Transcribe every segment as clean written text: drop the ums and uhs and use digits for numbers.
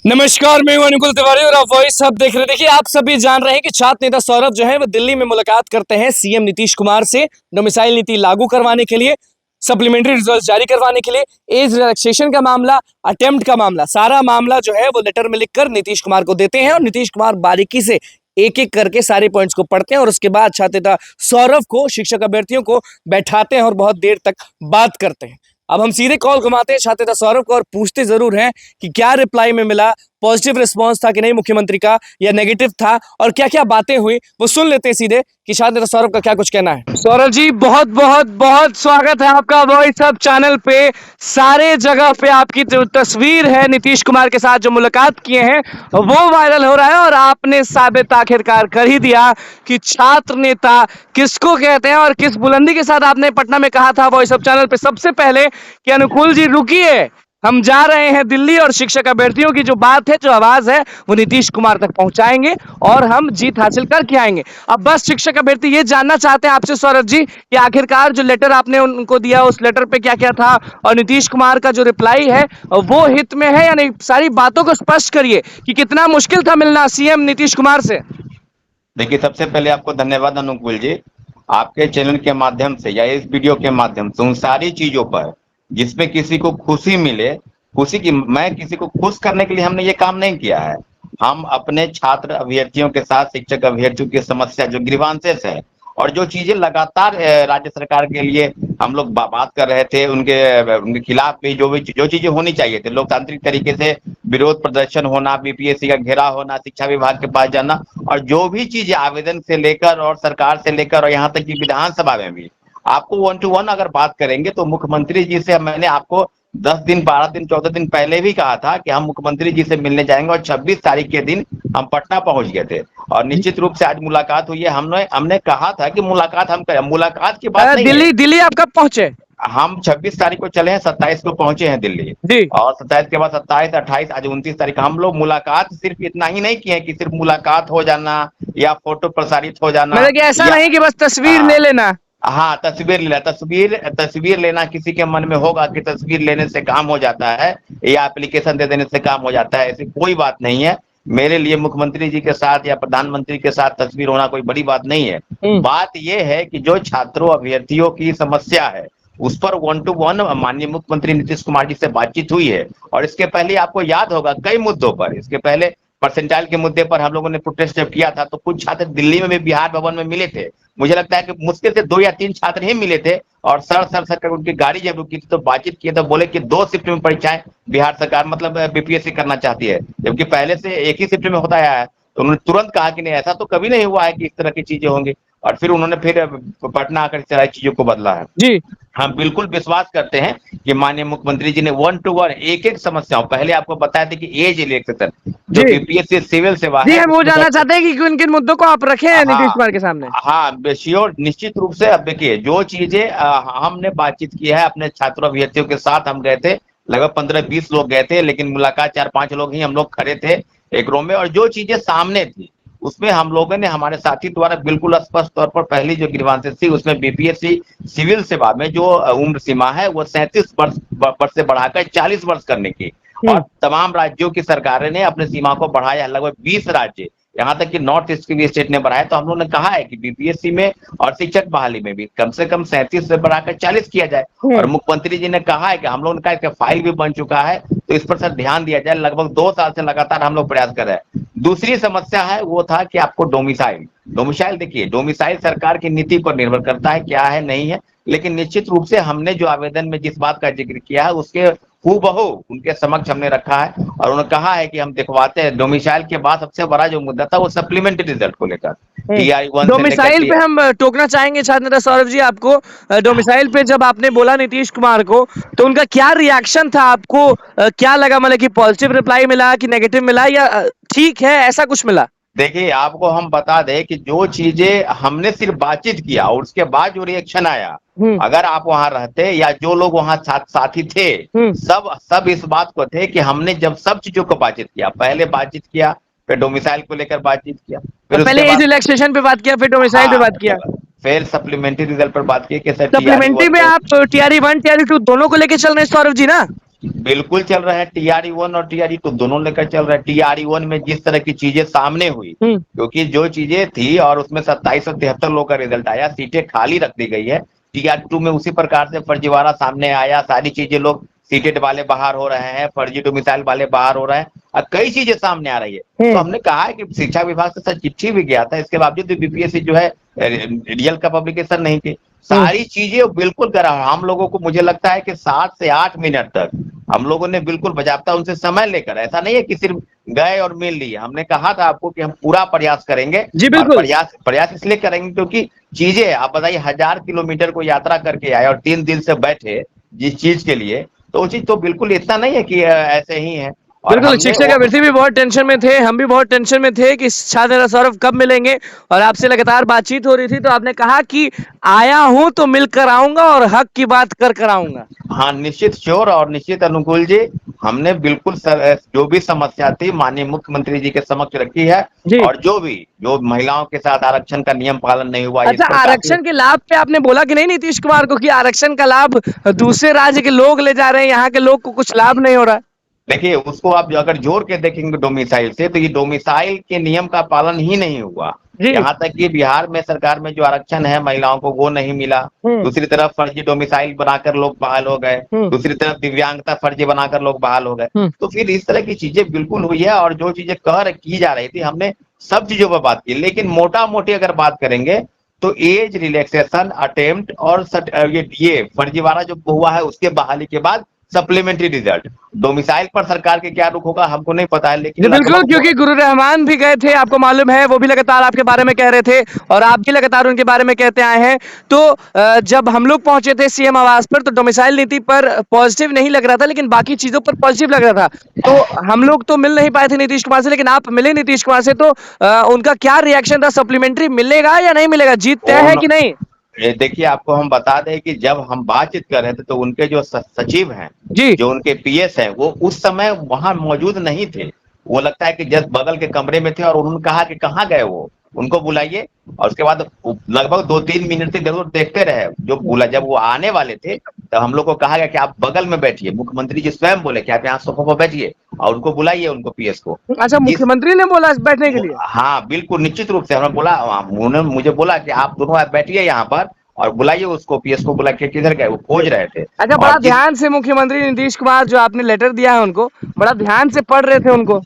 नमस्कार, मैं हूं अनुकुल तिवारी और आप वॉइस हब देख रहे हैं। देखिए, आप सभी जान रहे हैं कि छात्र नेता सौरभ जो है वो दिल्ली में मुलाकात करते हैं सीएम नीतीश कुमार से डोमिसाइल नीति लागू करवाने के लिए, सप्लीमेंट्री रिजल्ट जारी करवाने के लिए, एज रिलैक्सेशन का मामला, अटेम्प्ट का मामला, सारा मामला जो है वो लेटर में लिखकर नीतीश कुमार को देते हैं और नीतीश कुमार बारीकी से एक एक करके सारे पॉइंट्स को पढ़ते हैं और उसके बाद छात्र नेता सौरभ को, शिक्षक अभ्यर्थियों को बैठाते हैं और बहुत देर तक बात करते हैं। अब हम सीधे कॉल घुमाते हैं छात्र नेता सौरभ को और पूछते जरूर हैं कि क्या रिप्लाई में मिला, पॉजिटिव रिस्पांस था कि नहीं मुख्यमंत्री का, या नेगेटिव था, और क्या क्या बातें हुई वो सुन लेते हैं सीधे कि छात्र नेता सौरभ का क्या कुछ कहना है। सौरभ जी, बहुत बहुत बहुत स्वागत है आपका वॉइस हब चैनल पे। सारे जगह पे आपकी जो तस्वीर है नीतीश कुमार के साथ जो मुलाकात किए हैं वो वायरल हो रहा है और आपने साबित आखिरकार कर ही दिया कि छात्र नेता किसको कहते हैं और किस बुलंदी के साथ आपने पटना में कहा था वॉइस हब चैनल पे सबसे पहले कि अनुकूल जी रुकिए, हम जा रहे हैं दिल्ली और शिक्षक अभ्यर्थियों की जो बात है, जो आवाज है, वो नीतीश कुमार तक पहुंचाएंगे और हम जीत हासिल करके आएंगे। अब बस शिक्षक अभ्यर्थी ये जानना चाहते हैं आपसे सौरभ जी कि आखिरकार जो लेटर आपने उनको दिया उस लेटर पे क्या क्या था और नीतीश कुमार का जो रिप्लाई है वो हित में है या नहीं। सारी बातों को स्पष्ट करिए कि कितना मुश्किल था मिलना सीएम नीतीश कुमार से। देखिए, सबसे पहले आपको धन्यवाद अनुकूल जी। आपके चैनल के माध्यम से या इस वीडियो के माध्यम से उन सारी चीजों पर जिसमें किसी को खुशी मिले, खुशी की, मैं किसी को खुश करने के लिए हमने ये काम नहीं किया है। हम अपने छात्र अभ्यर्थियों के साथ शिक्षक अभ्यर्थियों की समस्या जो ग्रीवांसेस है और जो चीजें लगातार राज्य सरकार के लिए हम लोग बात कर रहे थे, उनके खिलाफ भी जो चीजें होनी चाहिए थे, लोकतांत्रिक तरीके से विरोध प्रदर्शन होना, बीपीएससी का घेराव होना, शिक्षा विभाग के पास जाना, और जो भी चीजें आवेदन से लेकर और सरकार से लेकर और यहाँ तक कि विधानसभा में भी आपको 1 to 1 अगर बात करेंगे तो मुख्यमंत्री जी से मैंने आपको 10 दिन, 12 दिन, 14 दिन पहले भी कहा था कि हम मुख्यमंत्री जी से मिलने जाएंगे और 26 तारीख के दिन हम पटना पहुंच गए थे और निश्चित रूप से आज मुलाकात हुई है। हमने कहा था कि मुलाकात हम करें, मुलाकात की बात नहीं है। दिल्ली आप कब पहुंचे? हम 26 तारीख को चले हैं, 27 को पहुंचे हैं दिल्ली जी। और 27 के बाद 27, 28, आज 29 तारीख हम लोग मुलाकात सिर्फ इतना ही नहीं किए कि सिर्फ मुलाकात हो जाना या फोटो प्रसारित हो जाना, मतलब कि ऐसा नहीं कि बस तस्वीर ले लेना। हाँ, तस्वीर लेना, तस्वीर लेना किसी के मन में होगा कि तस्वीर लेने से काम हो जाता है या एप्लीकेशन दे देने से काम हो जाता है, ऐसी कोई बात नहीं है। मेरे लिए मुख्यमंत्री जी के साथ या प्रधानमंत्री के साथ तस्वीर होना कोई बड़ी बात नहीं है। बात यह है कि जो छात्रों अभ्यर्थियों की समस्या है उस पर 1 to 1 माननीय मुख्यमंत्री नीतीश कुमार जी से बातचीत हुई है और इसके पहले आपको याद होगा कई मुद्दों पर, इसके पहले परसेंटाइल के मुद्दे पर हम लोगों ने प्रोटेस्ट जब किया था तो कुछ छात्र दिल्ली में भी बिहार भवन में मिले थे। मुझे लगता है कि मुश्किल से 2 या 3 छात्र ही मिले थे और सर कर उनकी गाड़ी जब रुकी थी तो बातचीत किए तो बोले कि 2 शिफ्ट में परीक्षाएं बिहार सरकार मतलब बीपीएससी करना चाहती है, जबकि पहले से एक ही शिफ्ट में होता आया है। तो उन्होंने तुरंत कहा कि नहीं, ऐसा तो कभी नहीं हुआ है कि इस तरह की चीजें होंगी, और फिर उन्होंने फिर पटना आकर सारी चीजों को बदला है। जी, हम बिल्कुल विश्वास करते हैं कि माननीय मुख्यमंत्री जी ने 1 to 1 एक एक समस्याओं, पहले आपको बताया था कि एज रिलैक्सेशन जो बीपीएससी सिविल सेवा जी, है, हम वो जानना चाहते हैं कि किन किन मुद्दों को आप रखे हैं नीतीश कुमार के सामने। हाँ, श्योर, निश्चित रूप से। अब देखिए, जो चीजें हमने बातचीत की है अपने छात्रों अभ्यर्थियों के साथ, हम गए थे लगभग 15-20 लोग गए थे, लेकिन मुलाकात 4-5 लोग ही हम लोग खड़े थे एक रूम में, और जो चीजें सामने थी उसमें हम लोगों ने हमारे साथी द्वारा बिल्कुल स्पष्ट तौर पर पहली जो ग्रीवांसेस थी उसमें बीपीएससी सिविल सेवा में जो उम्र सीमा है वो 37 वर्ष से बढ़ाकर 40 वर्ष करने की, और तमाम राज्यों की सरकारें ने अपनी सीमा को बढ़ाया, लगभग 20 राज्य, यहाँ तक कि नॉर्थ ईस्ट के भी स्टेट ने बढ़ाया। तो हम लोगों ने कहा है कि बीपीएससी में और शिक्षक बहाली में भी कम से कम 37 से बढ़ाकर 40 किया जाए, और मुख्यमंत्री जी ने कहा है कि हम लोगों ने कहा कि फाइल भी बन चुका है तो इस पर सर ध्यान दिया जाए। लगभग 2 साल से लगातार हम लोग प्रयास कर रहे हैं। दूसरी समस्या है वो था कि आपको डोमिसाइल देखिए, डोमिसाइल सरकार की नीति पर निर्भर करता है क्या है नहीं है, लेकिन निश्चित रूप से हमने जो आवेदन में जिस बात का जिक्र किया है उसके हूबहू उनके समक्ष हमने रखा है और उन्होंने कहा है कि हम दिखवाते हैं। डोमिसाइल के बाद सबसे बड़ा जो मुद्दा था वो सप्लीमेंट्री रिजल्ट को लेकर, डोमिसाइल पे हम टोकना चाहेंगे छात्र नेता सौरभ जी आपको। डोमिसाइल पे जब आपने बोला नीतीश कुमार को तो उनका क्या रिएक्शन था, आपको क्या लगा, मतलब कि पॉजिटिव रिप्लाई मिला कि नेगेटिव मिला या ठीक है ऐसा कुछ मिला? देखिए, आपको हम बता दें कि जो चीजें हमने सिर्फ बातचीत किया और उसके बाद जो रिएक्शन आया, अगर आप वहां रहते या जो लोग वहां साथी थे, सब इस बात को थे कि हमने जब सब चीजों को बातचीत किया, पहले बातचीत किया, फिर डोमिसाइल को लेकर बातचीत किया, फिर पहले एज रिलैक्सेशन पे बात किया, फिर डोमिसाइल पे बात किया, फिर सप्लीमेंट्री रिजल्ट पर बात की कि सर सप्लीमेंट्री में आप टीआरई 1 टीआरई 2 दोनों को लेके चल रहे हैं सौरभ जी ना? बिल्कुल चल रहा है। TRE-1 और TRE-2 दोनों लेकर चल रहा है। TRE-1 में जिस तरह की चीजें सामने हुई, क्योंकि जो चीजें थी और उसमें 2773 लोगों का रिजल्ट आया, सीटें खाली रख दी गई है। TRE-2 में उसी प्रकार से फर्जीवाड़ा सामने आया, सारी चीजें, लोग सीटेड वाले बाहर हो रहे हैं, फर्जी डोमिसाइल वाले बाहर हो रहे हैं, और कई चीजें सामने आ रही है। तो हमने कहा है कि शिक्षा विभाग से सर चिट्ठी भी गया था, इसके बावजूद भी बीपीएससी जो है रियल का पब्लिकेशन नहीं की। सारी चीजें बिल्कुल करा। हम लोगों को, मुझे लगता है कि 7 से 8 मिनट तक हम लोगों ने बिल्कुल बजाबता उनसे समय लेकर, ऐसा नहीं है कि सिर्फ गए और मिल लिए। हमने कहा था आपको कि हम पूरा प्रयास करेंगे, जी और बिल्कुल। प्रयास इसलिए करेंगे क्योंकि चीजें, आप बताइए, 1000 किलोमीटर को यात्रा करके आए और 3 दिन से बैठे जिस चीज के लिए, तो वो चीज तो बिल्कुल इतना नहीं है कि ऐसे ही है। और बिल्कुल, हमने शिक्षक अभ्यर्थी भी बहुत टेंशन में थे, हम भी बहुत टेंशन में थे कि छात्र नेता सौरभ कब मिलेंगे, और आपसे लगातार बातचीत हो रही थी तो आपने कहा कि आया हूं तो मिलकर आऊंगा और हक की बात कर आऊंगा। हाँ, निश्चित श्योर और निश्चित अनुकूल जी, हमने बिल्कुल जो भी समस्या थी माननीय मुख्यमंत्री जी के समक्ष रखी है। जी। और जो महिलाओं के साथ आरक्षण का नियम पालन नहीं हुआ, इस अच्छा, पर काफी। आरक्षण के लाभ पे आपने बोला कि नहीं नीतीश कुमार को कि आरक्षण का लाभ दूसरे राज्य के लोग ले जा रहे हैं, यहाँ के लोग को कुछ लाभ नहीं हो रहा? देखिए, उसको आप अगर जोड़ के देखेंगे डोमिसाइल से, तो ये डोमिसाइल के नियम का पालन ही नहीं हुआ। जी। यहाँ तक कि बिहार में सरकार में जो आरक्षण है महिलाओं को, वो नहीं मिला। दूसरी तरफ फर्जी डोमिसाइल बनाकर लोग बहाल हो गए। दूसरी तरफ दिव्यांगता फर्जी बनाकर लोग बहाल हो गए। तो फिर इस तरह की चीजें बिल्कुल हुई है, और जो चीजें की जा रही थी, हमने सब चीजों पर बात की। लेकिन मोटा मोटी अगर बात करेंगे तो एज रिलैक्सेशन अटेम्प्ट और ये फर्जीवाड़ा जो हुआ है, उसके बहाली के बाद सप्लीमेंट्री रिजल्ट, डोमिसाइल पर सरकार के क्या रुख होगा हमको नहीं पता है, लेकिन जी बिल्कुल, लगभग क्योंकि गुरु रहमान भी गए थे, आपको मालूम है, वो भी लगातार आपके बारे में कह रहे थे और आप भी लगातार उनके बारे में कहते आए हैं। तो जब हम लोग पहुंचे थे सीएम आवास पर तो डोमिसाइल नीति पर पॉजिटिव नहीं लग रहा था, लेकिन बाकी चीजों पर पॉजिटिव लग रहा था। तो हम लोग तो मिल नहीं पाए थे नीतीश कुमार से, लेकिन आप मिले नीतीश कुमार से, तो उनका क्या रिएक्शन था? सप्लीमेंट्री मिलेगा या नहीं मिलेगा? जीत तय है कि नहीं? ये देखिए, आपको हम बता दें कि जब हम बातचीत कर रहे थे तो उनके जो सचिव हैं, जी। जो उनके पीएस हैं, वो उस समय वहां मौजूद नहीं थे। वो लगता है कि जस्ट बगल के कमरे में थे, और उन्होंने कहा कि कहाँ गए वो, उनको बुलाइए। और उसके बाद लगभग 2-3 मिनट से जरूर देखते रहे। जो बोला, जब वो आने वाले थे तो हम लोग को कहा गया कि आप बगल में बैठिए। मुख्यमंत्री जी स्वयं बोले कि आप यहाँ सोफा पर बैठिए और उनको बुलाइए, उनको पीएस को। अच्छा, जिस मुख्यमंत्री ने बोला बैठने के लिए? हाँ बिल्कुल, निश्चित रूप से हमने बोला, उन्होंने मुझे बोला कि आप दोनों बैठिए यहाँ पर और बुलाइए उसको, पीएस को बुला के। किधर गए, वो खोज रहे थे। अच्छा, बड़ा और ध्यान से मुख्यमंत्री नीतीश कुमार, जो आपने लेटर दिया है उनको, बड़ा ध्यान से पढ़ रहे थे उनको।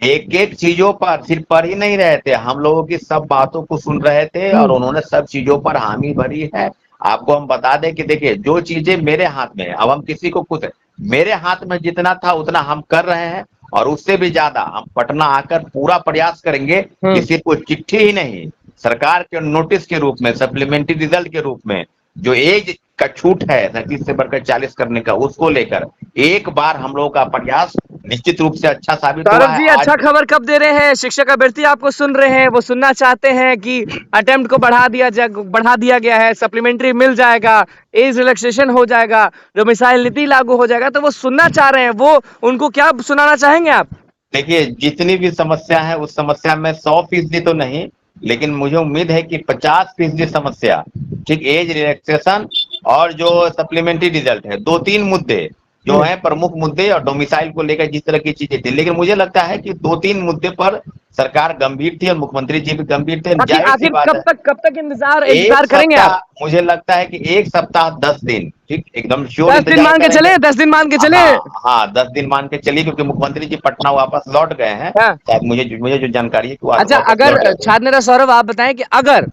एक एक चीजों पर सिर्फ पढ़ ही नहीं रहे थे, हम लोगों की सब बातों को सुन रहे थे, और उन्होंने सब चीजों पर हामी भरी है। आपको हम बता दें कि देखिए, जो चीजें मेरे हाथ में है, अब हम किसी को कुछ, मेरे हाथ में जितना था उतना हम कर रहे हैं, और उससे भी ज्यादा हम पटना आकर पूरा प्रयास करेंगे कि सिर्फ कोई चिट्ठी ही नहीं, सरकार के नोटिस के रूप में, सप्लीमेंट्री रिजल्ट के रूप में, जो एज का छूट है 37 से बढ़कर 40 करने का, उसको लेकर एक बार हम लोगों का प्रयास निश्चित रूप से अच्छा साबित हुआ सौरभ है जी, आज। अच्छा खबर कब दे रहे हैं? शिक्षक अभ्यर्थी आपको सुन रहे हैं, वो सुनना चाहते हैं कि अटेम्प्ट को बढ़ा दिया गया है, सप्लीमेंट्री मिल जाएगा, एज रिलैक्सेशन हो जाएगा, डोमिसाइल नीति लागू हो जाएगा, तो वो सुनना चाह रहे हैं। वो उनको क्या सुनाना चाहेंगे आप? देखिए, जितनी भी समस्या है, उस समस्या में 100% तो नहीं, लेकिन मुझे उम्मीद है कि 50% समस्या, ठीक, एज रिलैक्सेशन और जो सप्लीमेंट्री रिजल्ट है, 2-3 मुद्दे जो हैं प्रमुख मुद्दे, और डोमिसाइल को लेकर जिस तरह की चीजें थी, लेकिन मुझे लगता है कि 2-3 मुद्दे पर सरकार गंभीर थी और मुख्यमंत्री जी भी गंभीर थे। आखिर जाहिर सी आखिर बात है, कब तक इंतजार एक इंतजार करेंगे सप्ताह, आप? मुझे लगता है कि 1 सप्ताह 10 दिन, ठीक, एकदम श्योर 10 दिन इंतजार मान के करेंगे। चले, 10 दिन मान के चले। हाँ हाँ, 10 दिन मान के चलिए, क्योंकि मुख्यमंत्री जी पटना वापस लौट गए हैं। हाँ। शायद मुझे जो जानकारी है कि वो अच्छा, वापस अगर लौट गए थे। छात्र नेता सौरभ, आप बताएं कि अगर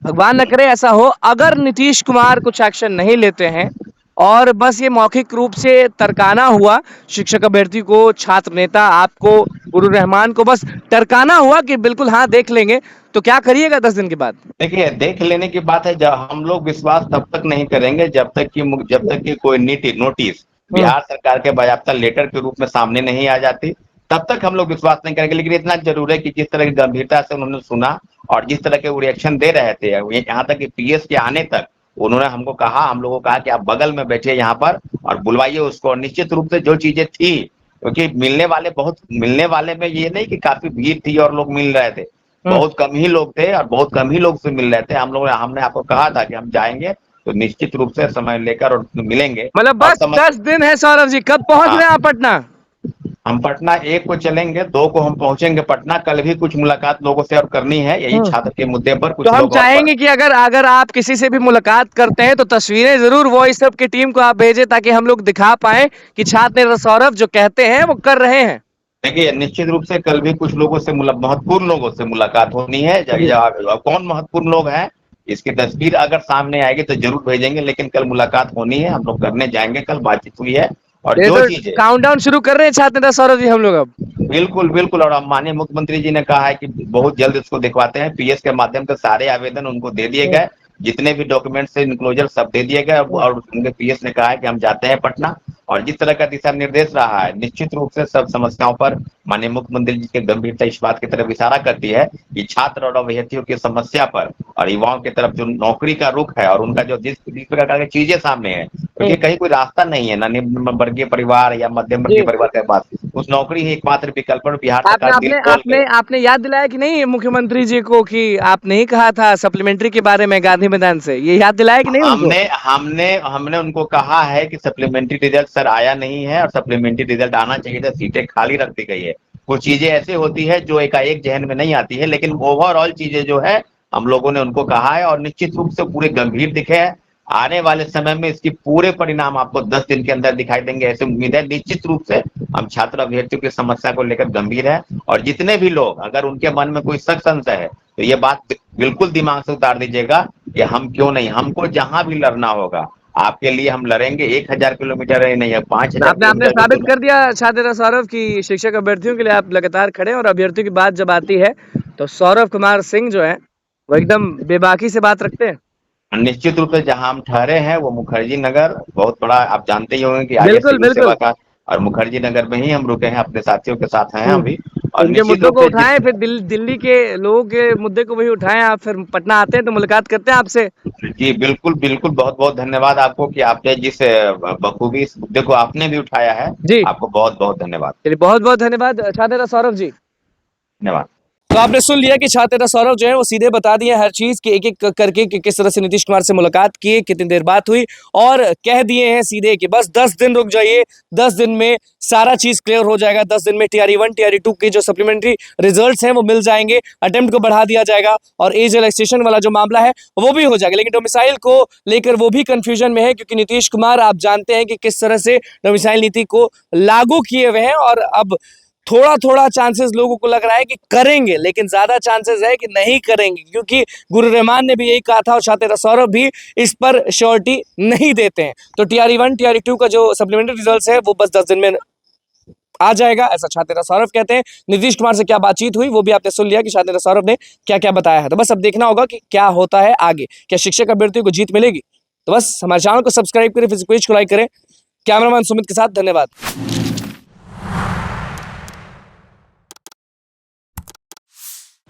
भगवान न करे ऐसा हो, अगर नीतीश कुमार कुछ एक्शन नहीं लेते हैं और बस ये मौखिक रूप से टरकाना हुआ, शिक्षक अभ्यर्थी को, छात्र नेता आपको, गुरु रहमान को बस टरकाना हुआ कि बिल्कुल हाँ देख लेंगे, तो क्या करिएगा 10 दिन के बाद? देखिए, देख लेने की बात है, जब हम लोग विश्वास तब तक नहीं करेंगे जब तक कि कोई नोटिस बिहार सरकार के बाकायदा लेटर के रूप में सामने नहीं आ जाती, तब तक हम लोग विश्वास नहीं करेंगे। लेकिन इतना जरूर है कि जिस तरह की गंभीरता से उन्होंने सुना और जिस तरह के वो रिएक्शन दे रहे थे, यहाँ तक कि पीएस के आने तक उन्होंने हमको कहा, हम लोगों को कहा कि आप बगल में बैठिए यहाँ पर और बुलवाइए उसको। और निश्चित रूप से जो चीजें थी, क्योंकि मिलने वाले में ये नहीं कि काफी भीड़ थी और लोग मिल रहे थे, बहुत कम ही लोग थे और बहुत कम ही लोग से मिल रहे थे। हमने आपको कहा था कि हम जाएंगे तो निश्चित रूप से समय लेकर और मिलेंगे। मतलब और बस 10 दिन है सौरभ जी, कब पहुंच रहे हैं आप पटना? हम पटना 1 को चलेंगे, 2 को हम पहुंचेंगे पटना। कल भी कुछ मुलाकात लोगों से और करनी है, यही छात्र के मुद्दे पर तो कुछ हम लोग और चाहेंगे कि अगर अगर आप किसी से भी मुलाकात करते हैं तो तस्वीरें जरूर वॉइस सब की टीम को आप भेजें, ताकि हम लोग दिखा पाए कि छात्र नेता सौरभ जो कहते हैं वो कर रहे हैं। देखिए, निश्चित रूप से कल भी कुछ लोगों से महत्वपूर्ण लोगों से मुलाकात होनी है। कौन महत्वपूर्ण लोग हैं, इसकी तस्वीर अगर सामने आएगी तो जरूर भेजेंगे, लेकिन कल मुलाकात होनी है, हम लोग करने जाएंगे। कल बातचीत हुई है और ये जो तो चीजें काउंटडाउन शुरू कर रहे हैं छात्र नेता सौरभ जी हम लोग अब। बिल्कुल बिल्कुल, और अब माननीय मुख्यमंत्री जी ने कहा है कि बहुत जल्द इसको दिखवाते हैं। पीएस के माध्यम से सारे आवेदन उनको दे दिए गए, जितने भी डॉक्यूमेंट से इनक्लोजर सब दे दिए गए। और उनके पीएस ने कहा है कि हम जाते हैं पटना, और जिस तरह का दिशा निर्देश रहा है, निश्चित रूप से सब समस्याओं पर माननीय मुख्यमंत्री जी की गंभीरता इस बात की तरफ इशारा करती है कि छात्र और अभ्यर्थियों की समस्या पर और युवाओं की तरफ जो नौकरी का रुख है और उनका जो जिस प्रकार की चीजें सामने है, क्योंकि कहीं कोई रास्ता नहीं है ना निम्न वर्गीय परिवार या मध्यम जी वर्गीय परिवार के पास, उस नौकरी ही एकमात्र विकल्प है। बिहार आपने सरकार दिल आपने खोल के आपने आपने याद दिलाया कि नहीं मुख्यमंत्री जी को कि आपने ही कहा था सप्लीमेंट्री के बारे में गांधी मैदान से, ये याद दिलाया कि नहीं उनको? हमने हमने हमने उनको कहा है कि सप्लीमेंट्री रिजल्ट सर आया नहीं है, और सप्लीमेंट्री रिजल्ट आना चाहिए था, सीटें खाली रख दी गई है। कुछ चीजें ऐसे होती है जो एकाएक जहन में नहीं आती है, लेकिन ओवरऑल चीजें जो है हम लोगों ने उनको कहा है, और निश्चित रूप से पूरे गंभीर दिखे हैं। आने वाले समय में इसकी पूरे परिणाम आपको 10 दिन के अंदर दिखाई देंगे, ऐसे उम्मीद है। निश्चित रूप से हम छात्र अभ्यर्थियों की समस्या को लेकर गंभीर है, और जितने भी लोग अगर उनके मन में कोई शक संशय है तो ये बात बिल्कुल दिमाग से उतार दीजिएगा कि हम क्यों नहीं, हमको जहां भी लड़ना होगा आपके लिए हम लड़ेंगे। 1000 किलोमीटर नहीं है, 5000 आपने आपने किलोमीटर भी साबित क्यों कर दिया छात्र नेता सौरभ की शिक्षक अभ्यर्थियों के लिए आप लगातार खड़े हैं, और अभ्यर्थियों की बात जब आती है तो सौरभ कुमार सिंह जो है वो एकदम बेबाकी से बात रखते हैं। नहीं। निश्चित रूप से जहां हम ठहरे हैं वो मुखर्जी नगर, बहुत बड़ा, आप जानते ही होंगे कि आर्य बिल्कुल सिविल सेवा बिल्कुल। का, और मुखर्जी नगर में ही हम रुके हैं, अपने साथियों के साथ हैं अभी। और उनके निश्चित मुद्दों रूप को से उठाएं, फिर दिल्ली के लोगों के मुद्दे को वही उठाएं, आप फिर पटना आते हैं तो मुलाकात करते हैं आपसे। जी बिल्कुल बिल्कुल, बहुत बहुत धन्यवाद आपको कि आपने जिस बखूबी इस मुद्दे को आपने भी उठाया है। जी आपको बहुत बहुत धन्यवाद। चलिए, बहुत बहुत धन्यवाद छात्र नेता सौरभ जी। धन्यवाद। तो आपने सुन लिया कि छात्र नेता सौरभ जो है वो सीधे बता दिए हर चीज की, एक एक करके कि किस तरह से नीतीश कुमार से मुलाकात की, कितनी देर बात हुई, और कह दिए हैं सीधे कि बस 10 दिन रुक जाइए, 10 दिन में सारा चीज क्लियर हो जाएगा। 10 दिन में टीआरई 1 टीआरई 2 के जो सप्लीमेंट्री रिजल्ट्स हैं वो मिल जाएंगे, अटेम्प्ट को बढ़ा दिया जाएगा, और एज रिलैक्सेशन वाला जो मामला है वो भी हो जाएगा। लेकिन डोमिसाइल को लेकर वो भी कंफ्यूजन में है, क्योंकि नीतीश कुमार आप जानते हैं कि किस तरह से डोमिसाइल नीति को लागू किए हुए हैं, और अब थोड़ा थोड़ा चांसेस लोगों को लग रहा है कि करेंगे, लेकिन ज्यादा चांसेस है कि नहीं करेंगे, क्योंकि गुरु रहमान ने भी यही कहा था और छात्र नेता सौरभ भी इस पर श्योरिटी नहीं देते हैं। तो टीआरई 1 टीआरई 2 का जो सप्लीमेंट्री रिजल्ट्स है वो बस 10 दिन में आ जाएगा, ऐसा छात्र नेता सौरभ कहते हैं। नीतीश कुमार से क्या बातचीत हुई वो भी आपने सुन लिया कि छात्र नेता सौरभ ने क्या क्या बताया है। तो बस अब देखना होगा कि क्या होता है आगे, क्या शिक्षक अभ्यर्थियों को जीत मिलेगी। तो बस हमारे चैनल को सब्सक्राइब करें, फिर पेज को लाइक करें। कैमरामैन सुमित के साथ धन्यवाद।